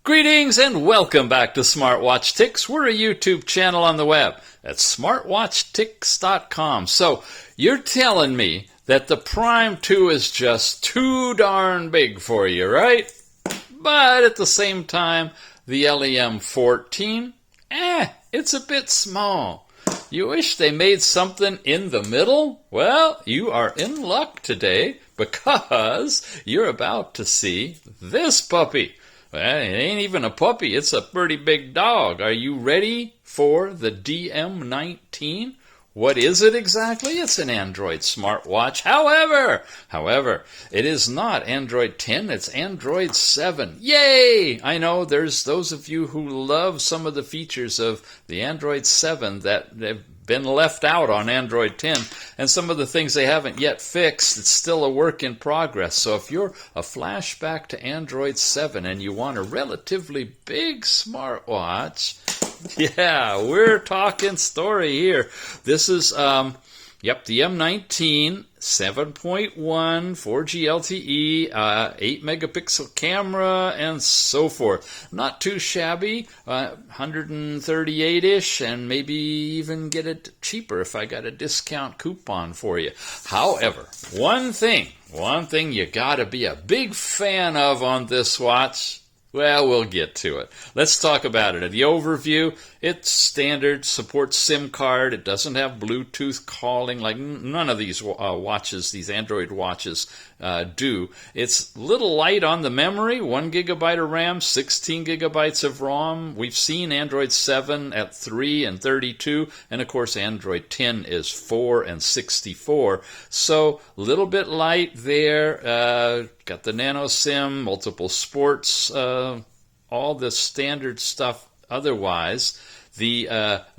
Greetings and welcome back to Smartwatch Ticks. We're a YouTube channel on the web at smartwatchticks.com. So you're telling me that the Prime 2 is just too darn big for you, right? But at the same time, the LEM14, it's a bit small. You wish they made something in the middle? Well, you are in luck today because you're about to see this puppy. Well, it ain't even a puppy, it's a pretty big dog. Are you ready for the DM19? What is it exactly? It's an Android smartwatch. However, it is not Android 10, it's Android 7. Yay! I know there's those of you who love some of the features of the Android 7 that have been left out on Android 10, and some of the things they haven't yet fixed. It's still a work in progress. So if you're a flashback to Android 7 and you want a relatively big smartwatch, yeah, we're talking story here. This is, the M19, 7.1, 4G LTE, 8 megapixel camera, and so forth. Not too shabby, 138-ish, and maybe even get it cheaper if I got a discount coupon for you. However, one thing you gotta be a big fan of on this watch. Well, we'll get to it. Let's talk about it. The overview, it's standard, supports SIM card. It doesn't have Bluetooth calling like none of these watches, these Android watches do. It's a little light on the memory, 1 gigabyte of RAM, 16 gigabytes of ROM. We've seen Android 7 at 3 and 32, and of course Android 10 is 4 and 64. So a little bit light there. Got the nano SIM, multiple sports, all the standard stuff otherwise. The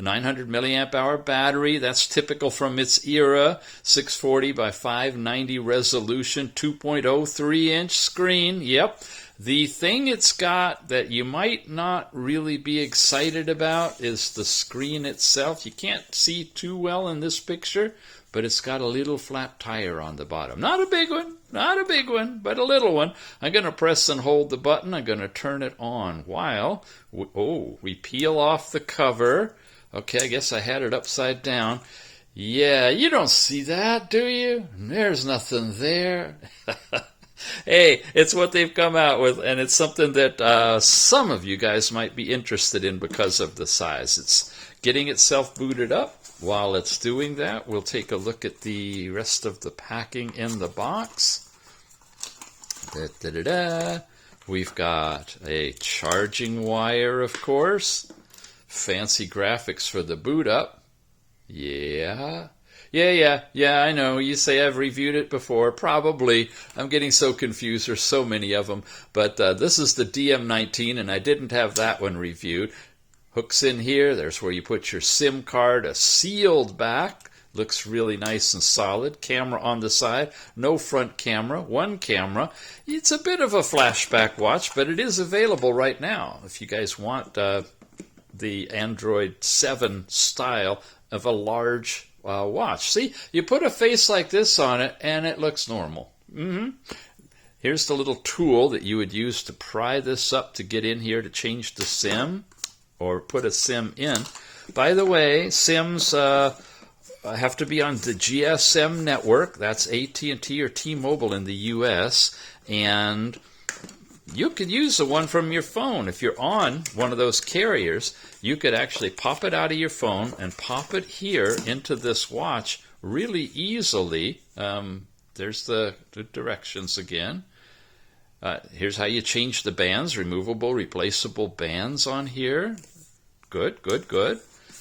900 milliamp hour battery, that's typical from its era. 640 by 590 resolution, 2.03 inch screen. Yep. The thing it's got that you might not really be excited about is the screen itself. You can't see too well in this picture, but it's got a little flat tire on the bottom. Not a big one, but a little one. I'm going to press and hold the button. I'm going to turn it on while we peel off the cover. Okay, I guess I had it upside down. Yeah, you don't see that, do you? There's nothing there. Hey, it's what they've come out with, and it's something that some of you guys might be interested in because of the size. It's getting itself booted up. While it's doing that, we'll take a look at the rest of the packing in the box. We've got a charging wire, of course. Fancy graphics for the boot up. Yeah, I know. You say I've reviewed it before. Probably. I'm getting so confused. There's so many of them. But this is the DM19, and I didn't have that one reviewed. Hooks in here. There's where you put your SIM card. A sealed back. Looks really nice and solid. Camera on the side. No front camera. One camera. It's a bit of a flashback watch, but it is available right now. If you guys want the Android 7 style of a large watch. See, you put a face like this on it, and it looks normal. Here's the little tool that you would use to pry this up to get in here to change the SIM or put a SIM in. By the way, SIMs have to be on the GSM network. That's AT&T or T-Mobile in the U.S., and you could use the one from your phone. If you're on one of those carriers, you could actually pop it out of your phone and pop it here into this watch really easily. There's the directions again. Here's how you change the bands, removable, replaceable bands on here. Good.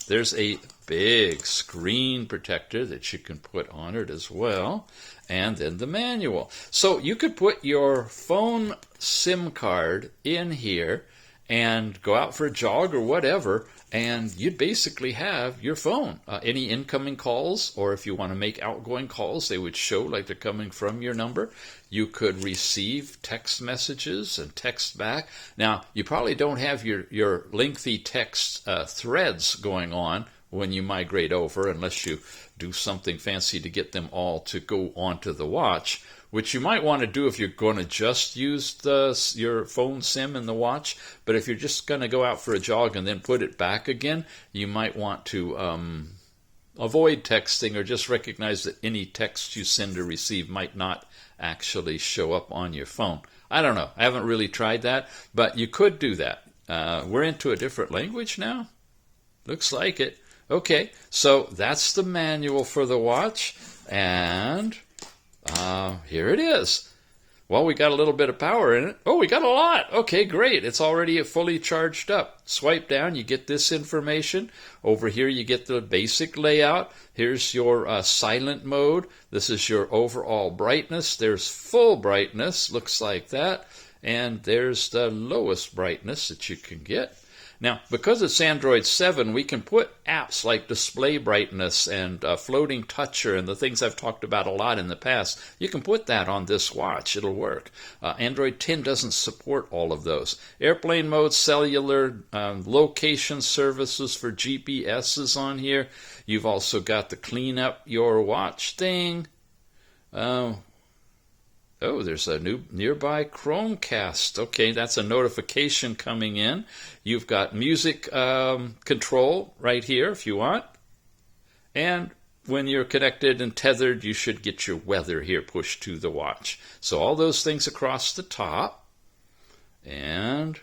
There's a big screen protector that you can put on it as well. And then the manual. So you could put your phone SIM card in here and go out for a jog or whatever, and you'd basically have your phone. Any incoming calls, or if you want to make outgoing calls, they would show like they're coming from your number. You could receive text messages and text back. Now, you probably don't have your lengthy text threads going on when you migrate over, unless you do something fancy to get them all to go onto the watch, which you might want to do if you're going to just use your phone SIM in the watch. But if you're just going to go out for a jog and then put it back again, you might want to avoid texting, or just recognize that any text you send or receive might not actually show up on your phone. I don't know. I haven't really tried that, but you could do that. We're into a different language now. Looks like it. Okay, so that's the manual for the watch, and here it is. Well, we got a little bit of power in it. Oh, we got a lot. Okay, great. It's already fully charged up. Swipe down, you get this information. Over here, you get the basic layout. Here's your silent mode. This is your overall brightness. There's full brightness, looks like that. And there's the lowest brightness that you can get. Now, because it's Android 7, we can put apps like display brightness and floating toucher and the things I've talked about a lot in the past. You can put that on this watch. It'll work. Android 10 doesn't support all of those. Airplane mode, cellular, location services for GPS is on here. You've also got the clean up your watch thing. Oh, there's a new nearby Chromecast. Okay, that's a notification coming in. You've got music control right here if you want. And when you're connected and tethered, you should get your weather here pushed to the watch. So all those things across the top. And,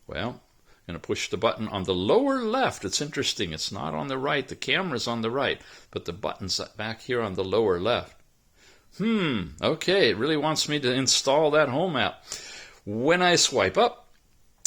well, I'm going to push the button on the lower left. It's interesting. It's not on the right. The camera's on the right, but the button's back here on the lower left. Okay, it really wants me to install that home app. When I swipe up,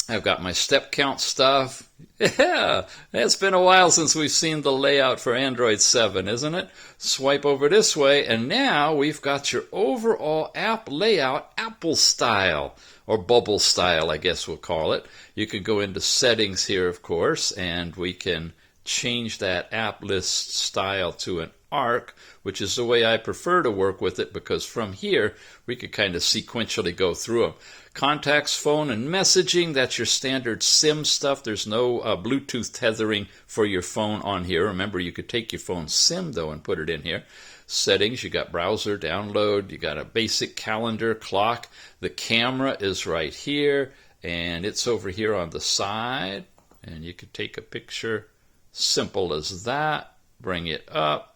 I've got my step count stuff. Yeah, it's been a while since we've seen the layout for Android 7, isn't it? Swipe over this way, and now we've got your overall app layout, Apple style, or bubble style, I guess we'll call it. You can go into settings here, of course, and we can change that app list style to an arc, which is the way I prefer to work with it, because from here we could kind of sequentially go through them. Contacts, phone, and messaging, that's your standard SIM stuff. There's no Bluetooth tethering for your phone on here. Remember, you could take your phone SIM, though, and put it in here. Settings, you got browser, download, you got a basic calendar, clock. The camera is right here, and it's over here on the side, and you could take a picture. Simple as that. Bring it up.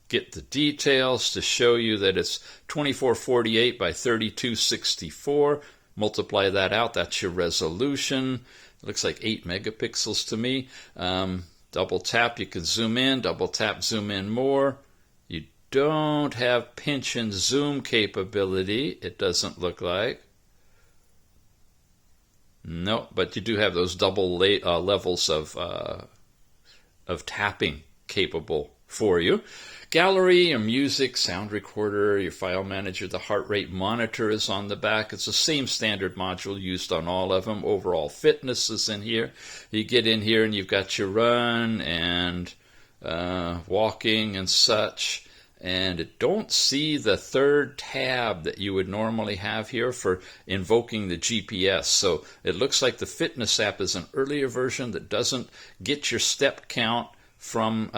Get the details to show you that it's 2448 by 3264. Multiply that out. That's your resolution. It looks like 8 megapixels to me. Double tap, you can zoom in. Double tap, zoom in more. You don't have pinch and zoom capability, it doesn't look like. No, but you do have those double levels of tapping capable for you. Gallery, your music, sound recorder, your file manager, the heart rate monitor is on the back. It's the same standard module used on all of them. Overall fitness is in here. You get in here and you've got your run and walking and such. And don't see the third tab that you would normally have here for invoking the GPS. So it looks like the fitness app is an earlier version that doesn't get your step count from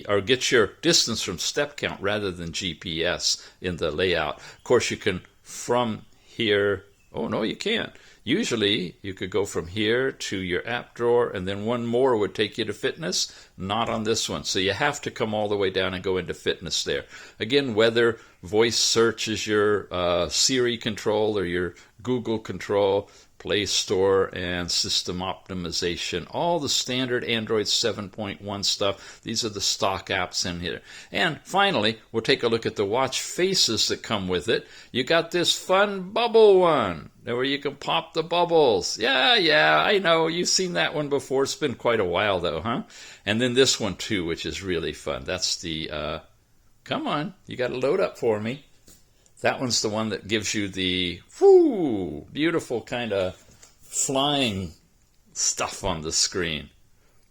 or get your distance from step count rather than GPS in the layout. Of course, you can from here. Oh, no, you can't. Usually, you could go from here to your app drawer, and then one more would take you to fitness. Not on this one. So you have to come all the way down and go into fitness there. Again, weather, voice search is your Siri control or your Google control, Play Store, and system optimization. All the standard Android 7.1 stuff. These are the stock apps in here. And finally, we'll take a look at the watch faces that come with it. You got this fun bubble one, where you can pop the bubbles. Yeah, I know. You've seen that one before. It's been quite a while, though, huh? And then this one, too, which is really fun. That's the, come on, you got to load up for me. That one's the one that gives you the beautiful kind of flying stuff on the screen.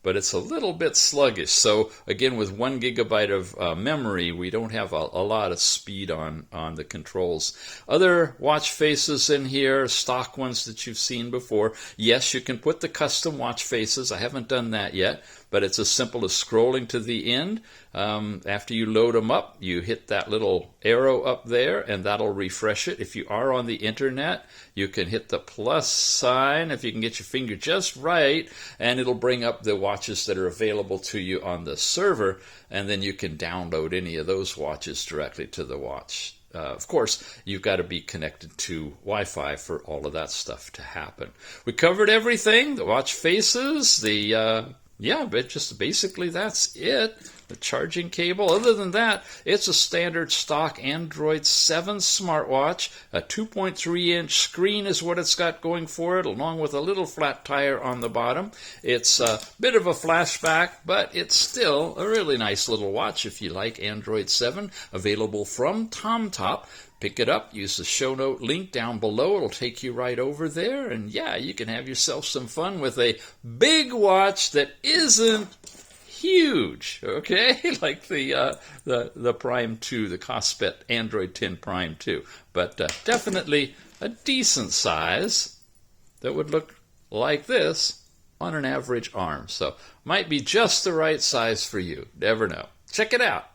but it's a little bit sluggish. So again, with 1 GB of memory, we don't have a lot of speed on the controls. Other watch faces in here, stock ones that you've seen before. Yes, you can put the custom watch faces. I haven't done that yet, but it's as simple as scrolling to the end. After you load them up, you hit that little arrow up there, and that'll refresh it. If you are on the internet, you can hit the plus sign if you can get your finger just right, and it'll bring up the watches that are available to you on the server, and then you can download any of those watches directly to the watch. Of course, you've got to be connected to Wi-Fi for all of that stuff to happen. We covered everything, the watch faces, but just basically that's it. The charging cable. Other than that, it's a standard stock Android 7 smartwatch. A 2.3-inch screen is what it's got going for it, along with a little flat tire on the bottom. It's a bit of a flashback, but it's still a really nice little watch if you like Android 7. Available from TomTop. Pick it up, use the show note link down below. It'll take you right over there. And yeah, you can have yourself some fun with a big watch that isn't huge, okay? Like the Prime 2, the Cospet Android 10 Prime 2. But definitely a decent size that would look like this on an average arm. So might be just the right size for you. Never know. Check it out.